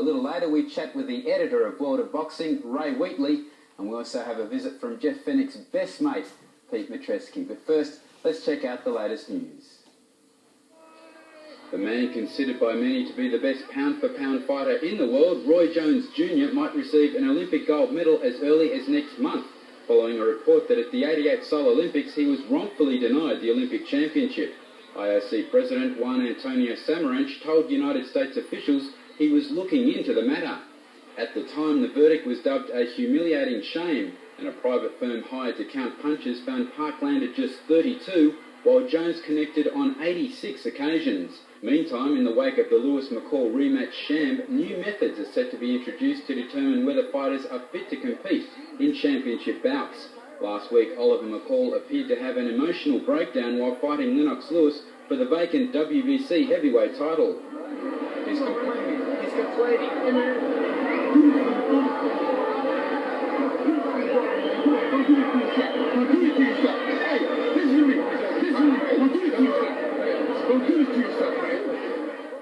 A little later, we chat with the editor of World of Boxing, Ray Wheatley, and we also have a visit from Jeff Fenech's best mate, Pete Matreski. But first, let's check out the latest news. The man considered by many to be the best pound-for-pound fighter in the world, Roy Jones Jr., might receive an Olympic gold medal as early as next month, following a report that at the '88 Seoul Olympics he was wrongfully denied the Olympic Championship. IOC President Juan Antonio Samaranch told United States officials he was looking into the matter. At the time, the verdict was dubbed a humiliating shame, and a private firm hired to count punches found Park landed just 32, while Jones connected on 86 occasions. Meantime, in the wake of the Lewis McCall rematch sham, new methods are set to be introduced to determine whether fighters are fit to compete in championship bouts. Last week, Oliver McCall appeared to have an emotional breakdown while fighting Lennox Lewis for the vacant WBC heavyweight title. He's complaining.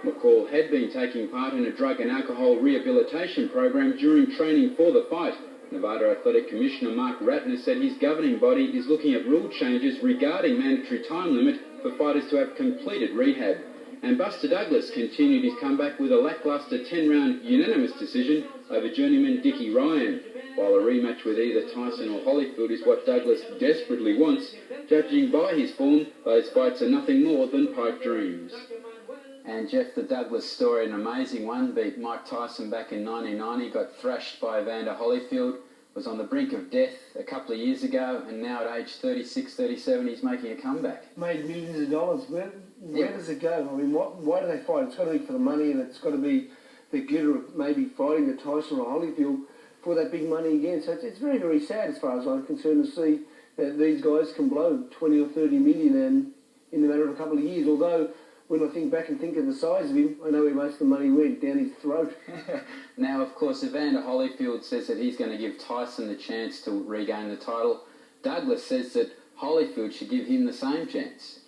McCall had been taking part in a drug and alcohol rehabilitation program during training for the fight. Nevada Athletic Commissioner Mark Ratner said his governing body is looking at rule changes regarding mandatory time limit for fighters to have completed rehab. And Buster Douglas continued his comeback with a lacklustre 10-round unanimous decision over journeyman Dickie Ryan. While a rematch with either Tyson or Holyfield is what Douglas desperately wants, judging by his form, those fights are nothing more than pipe dreams. And Jeff, the Douglas story, an amazing one, beat Mike Tyson back in 1990, got thrashed by Evander Holyfield, was on the brink of death a couple of years ago, and now at age 36, 37, he's making a comeback. Made millions of dollars. Where does it go? I mean, why do they fight? It's got to be for the money, and it's got to be the glitter of maybe fighting the Tyson or Holyfield for that big money again. So it's very, very sad as far as I'm concerned to see that these guys can blow 20 or 30 million in the matter of a couple of years, although when I think back and think of the size of him, I know where most of the money went, down his throat. Now, of course, Evander Holyfield says that he's going to give Tyson the chance to regain the title. Douglas says that Holyfield should give him the same chance.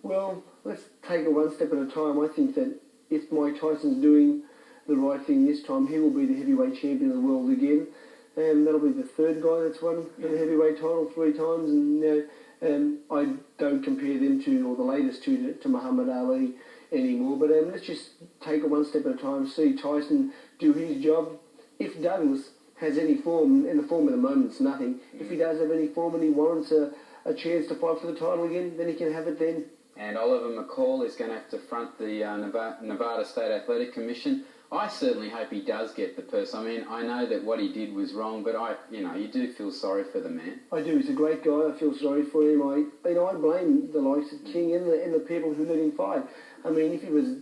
Well, let's take it one step at a time. I think that if Mike Tyson's doing the right thing this time, he will be the heavyweight champion of the world again. That'll be the third guy that's won the heavyweight title 3 times, and I don't compare them to, or the latest two, to Muhammad Ali anymore. But let's just take it one step at a time, see Tyson do his job. If Douglas has any form, and the form at the moment's nothing, if he does have any form and he warrants a chance to fight for the title again, then he can have it then. And Oliver McCall is going to have to front the Nevada State Athletic Commission. I certainly hope he does get the purse. I mean, I know that what he did was wrong, but you do feel sorry for the man. I do. He's a great guy. I feel sorry for him. I blame the likes of King and the people who let him fight. I mean, if he was,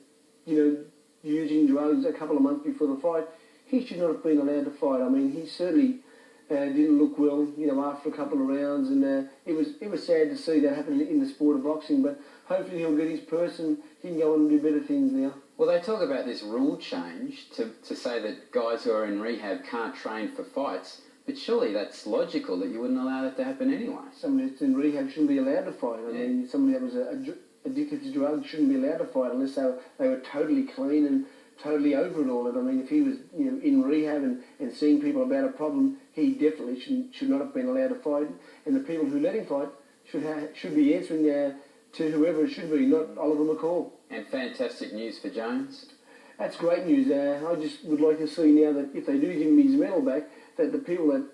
using drugs a couple of months before the fight, he should not have been allowed to fight. I mean, he certainly didn't look well, after a couple of rounds, and it was sad to see that happen in the sport of boxing. But hopefully he'll get his purse and he can go on and do better things now. Well, they talk about this rule change to say that guys who are in rehab can't train for fights, but surely that's logical that you wouldn't allow that to happen anyway. Somebody that's in rehab shouldn't be allowed to fight. I mean, somebody that was addicted to drugs shouldn't be allowed to fight unless they were totally clean and totally over it all. And I mean, if he was in rehab and seeing people about a problem, he definitely should not have been allowed to fight. And the people who let him fight should be answering to whoever it should be, not Oliver McCall. And fantastic news for Jones. That's great news. I just would like to see now that if they do give him his medal back, that the people that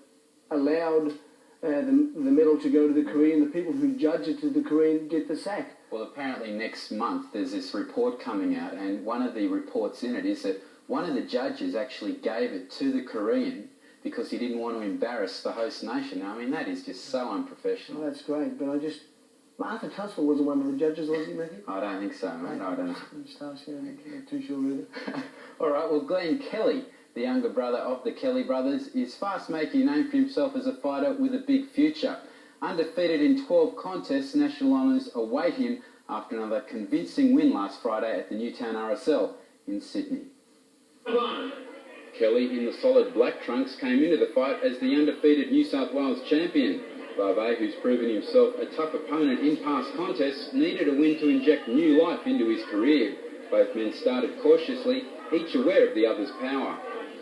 allowed the medal to go to the Korean, the people who judge it to the Korean, get the sack. Well, apparently next month there's this report coming out, and one of the reports in it is that one of the judges actually gave it to the Korean because he didn't want to embarrass the host nation. I mean, that is just so unprofessional. Well, that's great, but Arthur Tussle wasn't one of the judges, was he, Matthew? I don't think so, mate. I don't know. I'm not too sure really. All right, well, Glen Kelly, the younger brother of the Kelly brothers, is fast making a name for himself as a fighter with a big future. Undefeated in 12 contests, national honours await him after another convincing win last Friday at the Newtown RSL in Sydney. Kelly, in the solid black trunks, came into the fight as the undefeated New South Wales champion. Vave, who's proven himself a tough opponent in past contests, needed a win to inject new life into his career. Both men started cautiously, each aware of the other's power.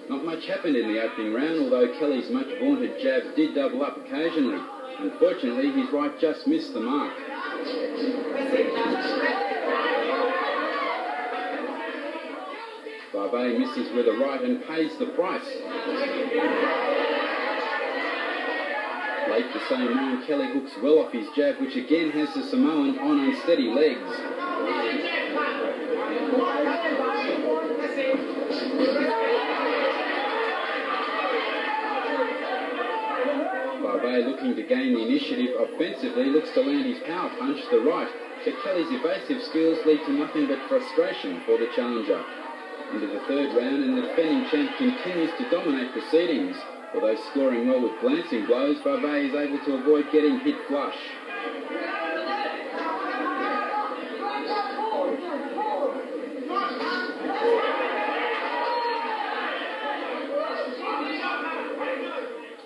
Not much happened in the opening round, although Kelly's much vaunted jab did double up occasionally. Unfortunately, his right just missed the mark. Vave misses with a right and pays the price. Late the same round, Kelly hooks well off his jab, which again has the Samoan on unsteady legs. Vave, looking to gain the initiative offensively, looks to land his power punch, the right, but Kelly's evasive skills lead to nothing but frustration for the challenger. Into the third round, and the defending champ continues to dominate proceedings. Although scoring well with glancing blows, Vave is able to avoid getting hit flush.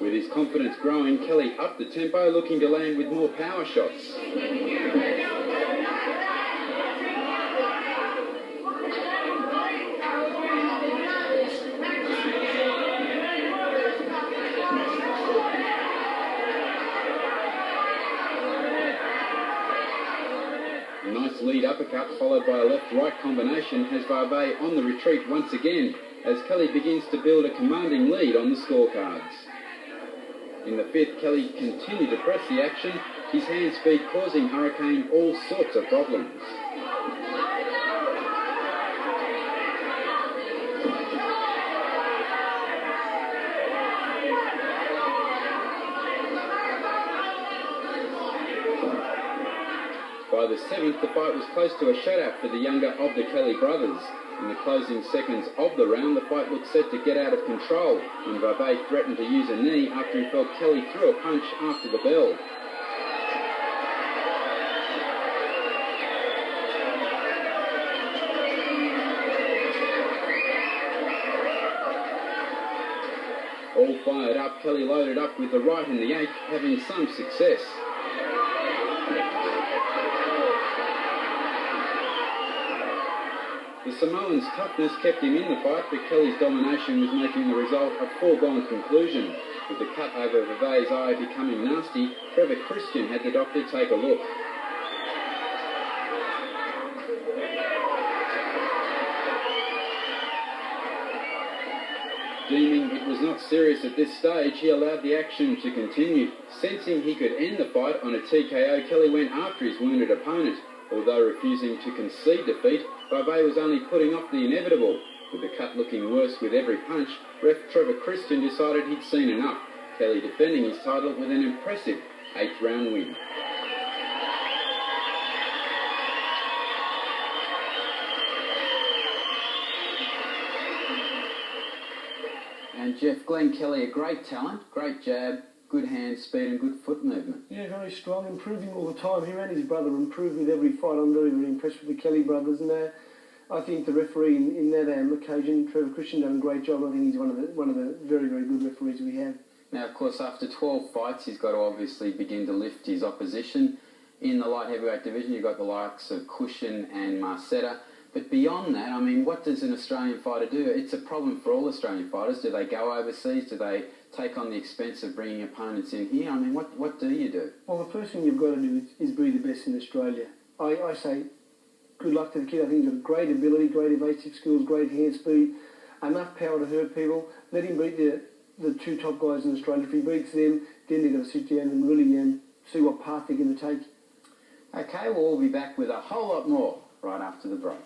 With his confidence growing, Kelly upped the tempo, looking to land with more power shots. A nice lead uppercut followed by a left-right combination has Vave on the retreat once again as Kelly begins to build a commanding lead on the scorecards. In the fifth, Kelly continued to press the action, his hand speed causing Hurricane all sorts of problems. By the seventh, the fight was close to a shutout for the younger of the Kelly brothers. In the closing seconds of the round, the fight looked set to get out of control when Vave threatened to use a knee after he felt Kelly threw a punch after the bell. All fired up, Kelly loaded up with the right in the eighth, having some success. The Samoan's toughness kept him in the fight, but Kelly's domination was making the result a foregone conclusion. With the cut over Vave's eye becoming nasty, Trevor Christian had the doctor take a look. Deeming it was not serious at this stage, he allowed the action to continue. Sensing he could end the fight on a TKO, Kelly went after his wounded opponent. Although refusing to concede defeat, Vave was only putting off the inevitable. With the cut looking worse with every punch, ref Trevor Christian decided he'd seen enough. Kelly defending his title with an impressive 8th round win. And Jeff, Glen Kelly, a great talent, great jab, good hand speed and good foot movement. Yeah, very strong, improving all the time. Him and his brother improved with every fight. I'm very, very impressed with the Kelly brothers. And I think the referee in that occasion, Trevor Christian, done a great job. I think he's one of the very, very good referees we have. Now, of course, after 12 fights, he's got to obviously begin to lift his opposition. In the light heavyweight division, you've got the likes of Cushion and Marcetta. But beyond that, I mean, what does an Australian fighter do? It's a problem for all Australian fighters. Do they go overseas? Do they take on the expense of bringing opponents in here? I mean, what do you do? Well, the first thing you've got to do is be the best in Australia. I say good luck to the kid. I think he's got great ability, great evasive skills, great hand speed, enough power to hurt people. Let him beat the two top guys in Australia. If he beats them, then they've got to sit down and really see what path they're going to take. Okay, well, we'll be back with a whole lot more right after the break.